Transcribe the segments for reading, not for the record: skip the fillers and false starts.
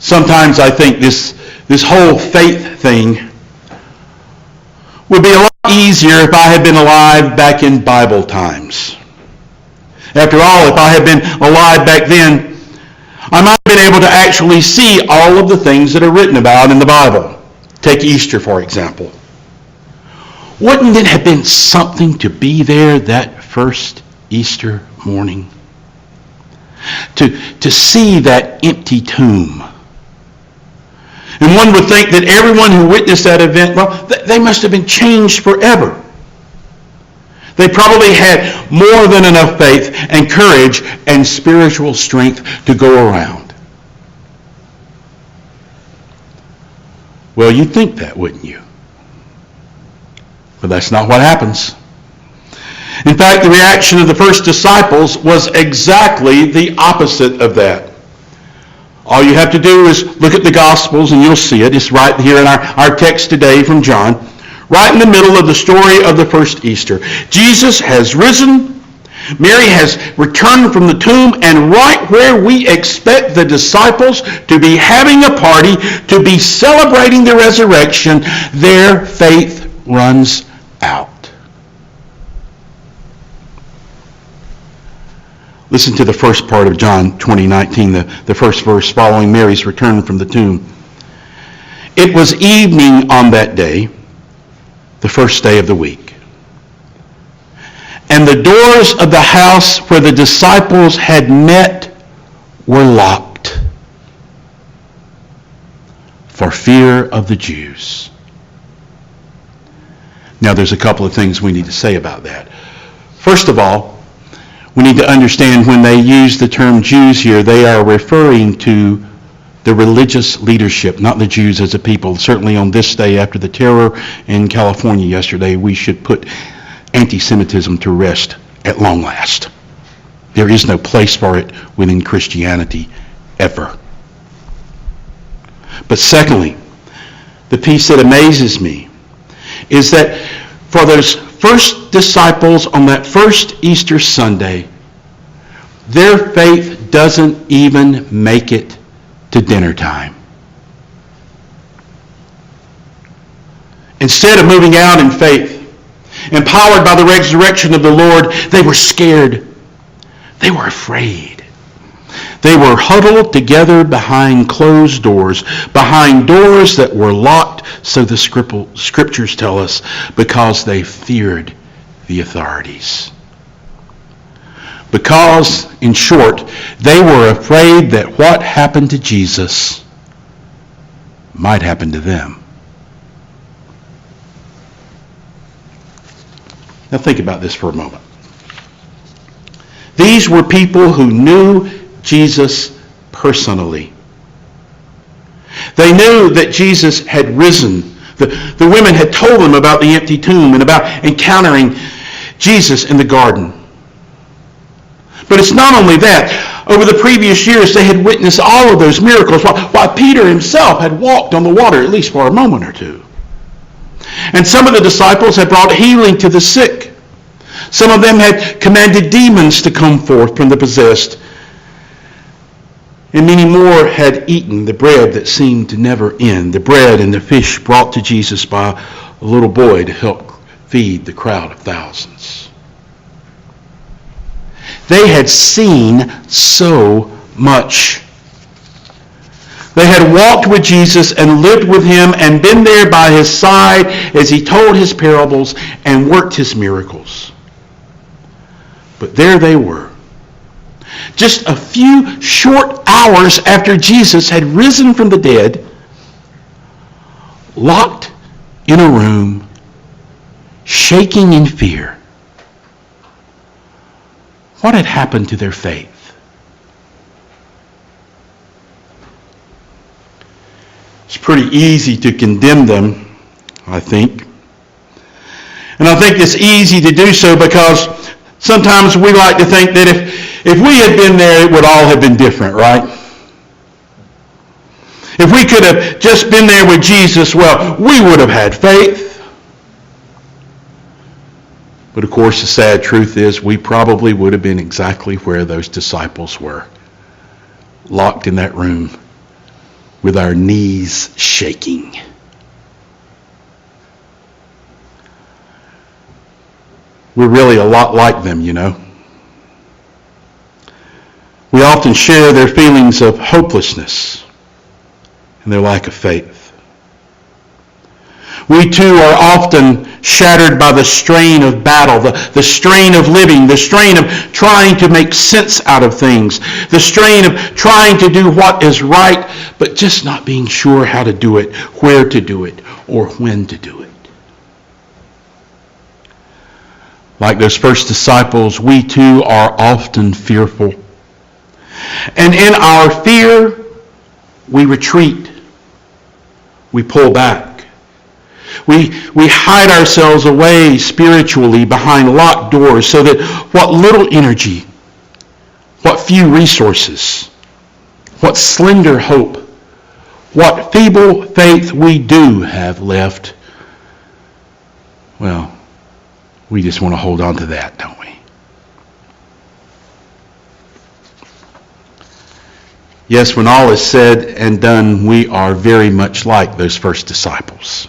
Sometimes I think this whole faith thing would be a lot easier if I had been alive back in Bible times. After all, if I had been alive back then, I might have been able to actually see all of the things that are written about in the Bible. Take Easter, for example. Wouldn't it have been something to be there that first Easter morning? To see that empty tomb. And one would think that everyone who witnessed that event, well, they must have been changed forever. They probably had more than enough faith and courage and spiritual strength to go around. Well, you'd think that, wouldn't you? But that's not what happens. In fact, the reaction of the first disciples was exactly the opposite of that. All you have to do is look at the Gospels and you'll see it. It's right here in our text today from John. Right in the middle of the story of the first Easter. Jesus has risen. Mary has returned from the tomb. And right where we expect the disciples to be having a party, to be celebrating the resurrection, their faith runs out. Listen to the first part of John 20:19, the first verse following Mary's return from the tomb. It was evening on that day, the first day of the week. And the doors of the house where the disciples had met were locked for fear of the Jews. Now there's a couple of things we need to say about that. First of all, we need to understand when they use the term Jews here, they are referring to the religious leadership, not the Jews as a people. Certainly on this day after the terror in California yesterday, we should put anti-Semitism to rest at long last. There is no place for it within Christianity ever. But secondly, the piece that amazes me is that for those first disciples on that first Easter Sunday, their faith doesn't even make it to dinner time. Instead of moving out in faith, empowered by the resurrection of the Lord, they were scared. They were afraid. They were huddled together behind closed doors, behind doors that were locked, so the scriptures tell us, because they feared the authorities. Because, in short, they were afraid that what happened to Jesus might happen to them. Now think about this for a moment. These were people who knew Jesus personally. They knew that Jesus had risen. The women had told them about the empty tomb and about encountering Jesus in the garden. But it's not only that. Over the previous years, they had witnessed all of those miracles while Peter himself had walked on the water, at least for a moment or two. And some of the disciples had brought healing to the sick. Some of them had commanded demons to come forth from the possessed. And many more had eaten the bread that seemed to never end, the bread and the fish brought to Jesus by a little boy to help feed the crowd of thousands. They had seen so much. They had walked with Jesus and lived with him and been there by his side as he told his parables and worked his miracles. But there they were, just a few short hours after Jesus had risen from the dead, locked in a room, shaking in fear. What had happened to their faith? It's pretty easy to condemn them, I think. And I think it's easy to do so because sometimes we like to think that if we had been there, it would all have been different, right? If we could have just been there with Jesus, well, we would have had faith. But of course, the sad truth is we probably would have been exactly where those disciples were, locked in that room, with our knees shaking. We're really a lot like them, you know. We often share their feelings of hopelessness and their lack of faith. We too are often shattered by the strain of battle, the strain of living, the strain of trying to make sense out of things, the strain of trying to do what is right, but just not being sure how to do it, where to do it, or when to do it. Like those first disciples, we too are often fearful. And in our fear, we retreat. We pull back. We hide ourselves away spiritually behind locked doors so that what little energy, what few resources, what slender hope, what feeble faith we do have left, well, we just want to hold on to that, don't we? Yes, when all is said and done, we are very much like those first disciples.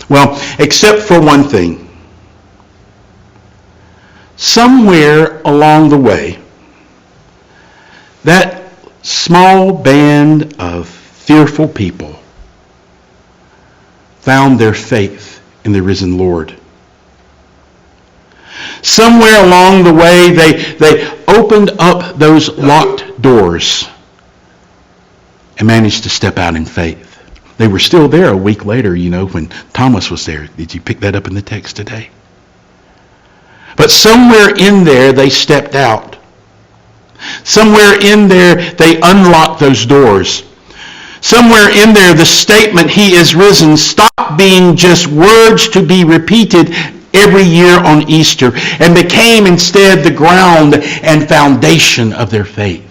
Well, except for one thing. Somewhere along the way, that small band of fearful people found their faith in the risen Lord. Somewhere along the way, they opened up those locked doors and managed to step out in faith. They were still there a week later, you know, when Thomas was there. Did you pick that up in the text today? But somewhere in there, they stepped out. Somewhere in there, they unlocked those doors. Somewhere in there, the statement, "He is risen," stopped being just words to be repeated every year on Easter and became instead the ground and foundation of their faith.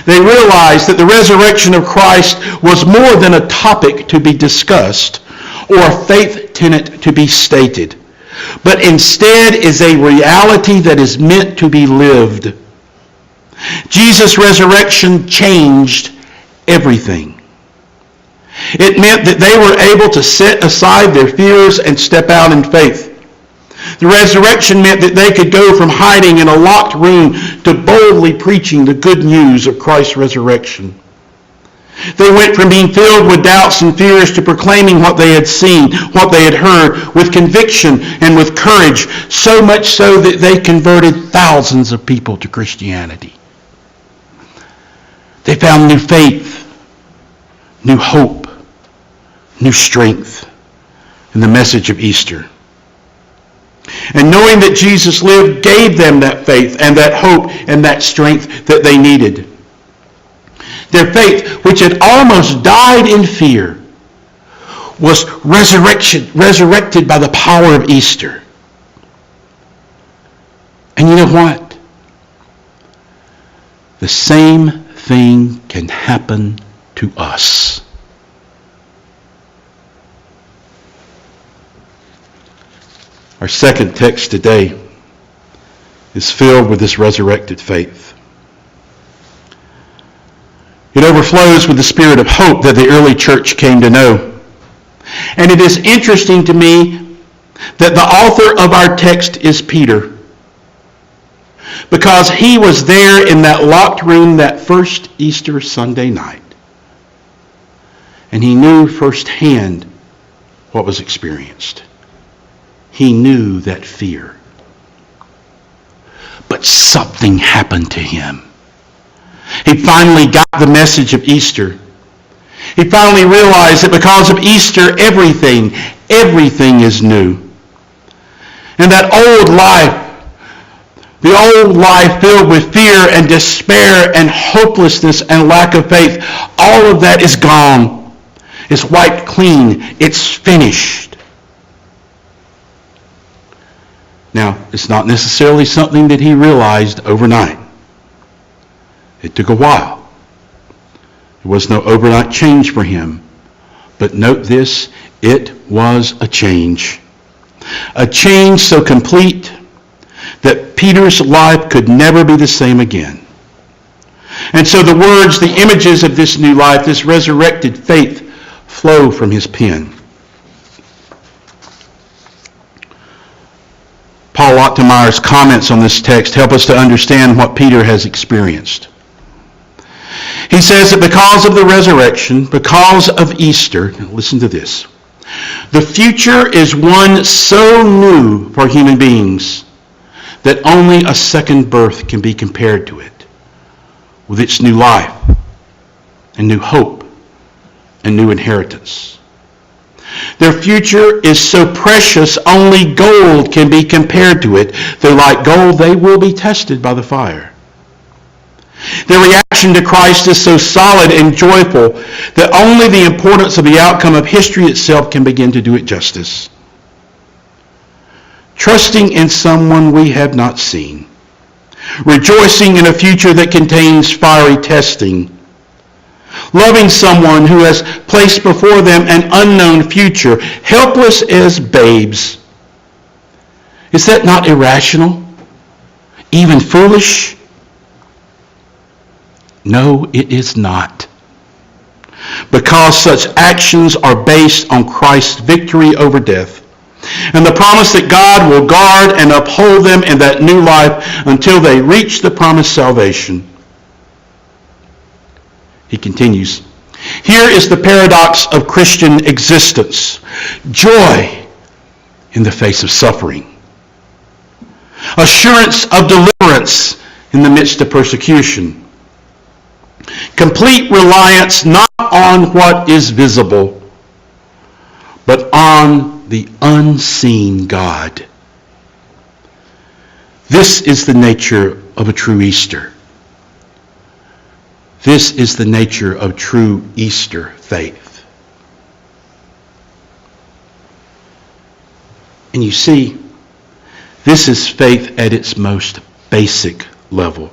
They realized that the resurrection of Christ was more than a topic to be discussed or a faith tenet to be stated, but instead is a reality that is meant to be lived. Jesus' resurrection changed everything. It meant that they were able to set aside their fears and step out in faith. The resurrection meant that they could go from hiding in a locked room to boldly preaching the good news of Christ's resurrection. They went from being filled with doubts and fears to proclaiming what they had seen, what they had heard, with conviction and with courage, so much so that they converted thousands of people to Christianity. They found new faith, new hope, new strength in the message of Easter. And knowing that Jesus lived gave them that faith and that hope and that strength that they needed. Their faith, which had almost died in fear, was resurrected by the power of Easter. And you know what? The same thing can happen to us. Our second text today is filled with this resurrected faith. It overflows with the spirit of hope that the early church came to know. And it is interesting to me that the author of our text is Peter, because he was there in that locked room that first Easter Sunday night. And he knew firsthand what was experienced. He knew that fear. But something happened to him. He finally got the message of Easter. He finally realized that because of Easter, everything is new. And that the old life filled with fear and despair and hopelessness and lack of faith, all of that is gone. It's wiped clean. It's finished. Now, it's not necessarily something that he realized overnight. It took a while. There was no overnight change for him. But note this, it was a change. A change so complete that Peter's life could never be the same again. And so the words, the images of this new life, this resurrected faith, flow from his pen. Paul Ottemeyer's comments on this text help us to understand what Peter has experienced. He says that because of the resurrection, because of Easter, listen to this, the future is one so new for human beings that only a second birth can be compared to it, with its new life and new hope and new inheritance. Their future is so precious, only gold can be compared to it, though like gold they will be tested by the fire. Their reaction to Christ is so solid and joyful that only the importance of the outcome of history itself can begin to do it justice. Trusting in someone we have not seen, rejoicing in a future that contains fiery testing, loving someone who has placed before them an unknown future, helpless as babes. Is that not irrational? Even foolish? No, it is not. Because such actions are based on Christ's victory over death and the promise that God will guard and uphold them in that new life until they reach the promised salvation. He continues, here is the paradox of Christian existence. Joy in the face of suffering. Assurance of deliverance in the midst of persecution. Complete reliance not on what is visible, but on the unseen God. This is the nature of a true Easter. This is the nature of true Easter faith. And you see, this is faith at its most basic level.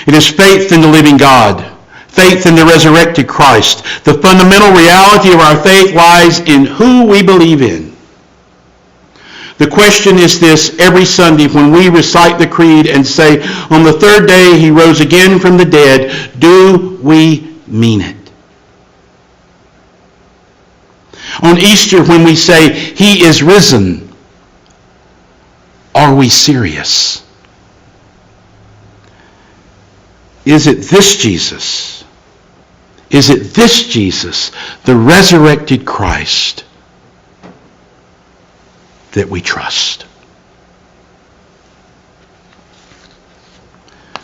It is faith in the living God, faith in the resurrected Christ. The fundamental reality of our faith lies in who we believe in. The question is this every Sunday when we recite the creed and say, on the third day he rose again from the dead, do we mean it? On Easter when we say, he is risen, are we serious? Is it this Jesus? Is it this Jesus, the resurrected Christ, that we trust?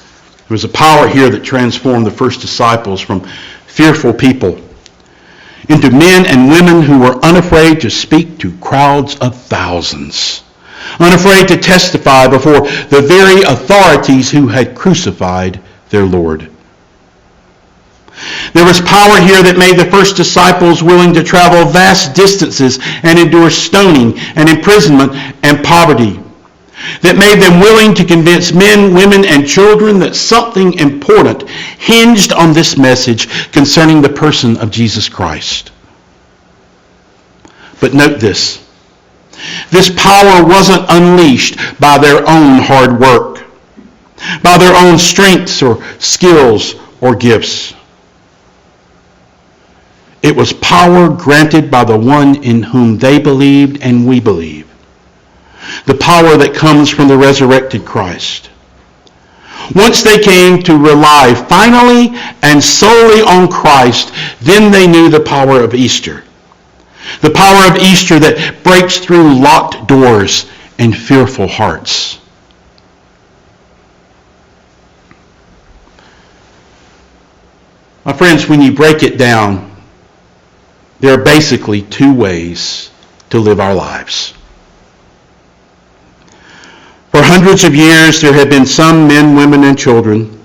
There was a power here that transformed the first disciples from fearful people into men and women who were unafraid to speak to crowds of thousands, unafraid to testify before the very authorities who had crucified their Lord. There was power here that made the first disciples willing to travel vast distances and endure stoning and imprisonment and poverty. That made them willing to convince men, women, and children that something important hinged on this message concerning the person of Jesus Christ. But note this. This power wasn't unleashed by their own hard work, by their own strengths or skills or gifts. It was power granted by the one in whom they believed and we believe. The power that comes from the resurrected Christ. Once they came to rely finally and solely on Christ, then they knew the power of Easter. The power of Easter that breaks through locked doors and fearful hearts. My friends, when you break it down, there are basically two ways to live our lives. For hundreds of years, there have been some men, women, and children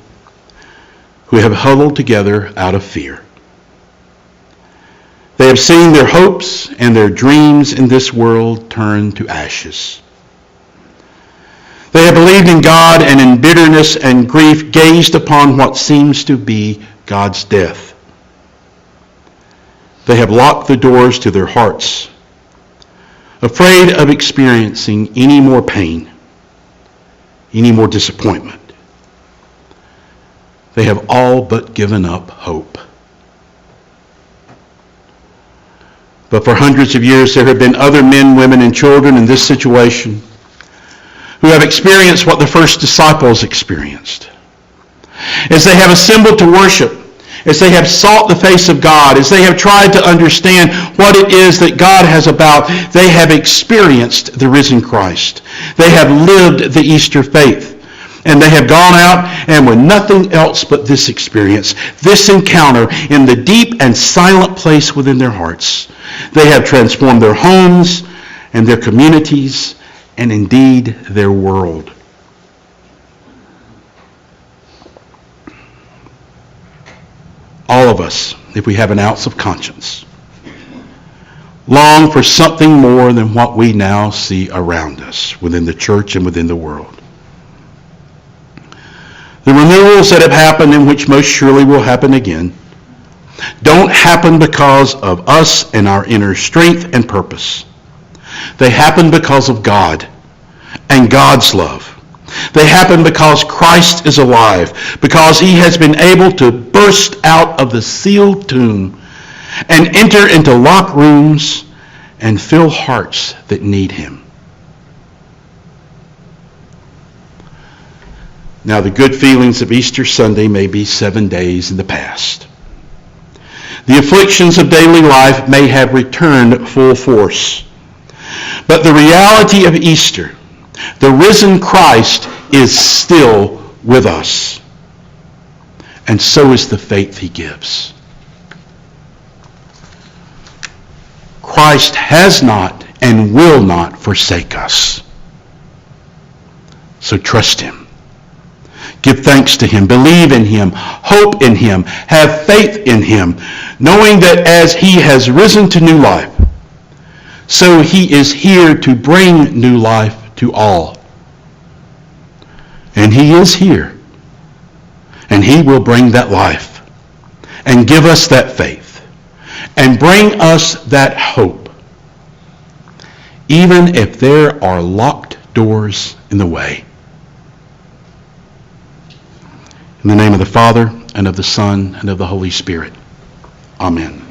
who have huddled together out of fear. They have seen their hopes and their dreams in this world turn to ashes. They have believed in God and in bitterness and grief gazed upon what seems to be God's death. They have locked the doors to their hearts, afraid of experiencing any more pain, any more disappointment. They have all but given up hope. But for hundreds of years, there have been other men, women, and children in this situation who have experienced what the first disciples experienced. As they have assembled to worship, as they have sought the face of God, as they have tried to understand what it is that God has about, they have experienced the risen Christ. They have lived the Easter faith. And they have gone out and with nothing else but this experience, this encounter in the deep and silent place within their hearts. They have transformed their homes and their communities and indeed their world. All of us, if we have an ounce of conscience, long for something more than what we now see around us within the church and within the world. The renewals that have happened, and which most surely will happen again, don't happen because of us and our inner strength and purpose. They happen because of God and God's love. They happen because Christ is alive, because he has been able to burst out of the sealed tomb and enter into locked rooms and fill hearts that need him. Now, the good feelings of Easter Sunday may be 7 days in the past. The afflictions of daily life may have returned full force. But the reality of Easter, the risen Christ, is still with us. And so is the faith he gives. Christ has not and will not forsake us. So trust him. Give thanks to him, believe in him, hope in him, have faith in him, knowing that as he has risen to new life, so he is here to bring new life to all. And he is here, and he will bring that life and give us that faith and bring us that hope, even if there are locked doors in the way. In the name of the Father, and of the Son, and of the Holy Spirit. Amen.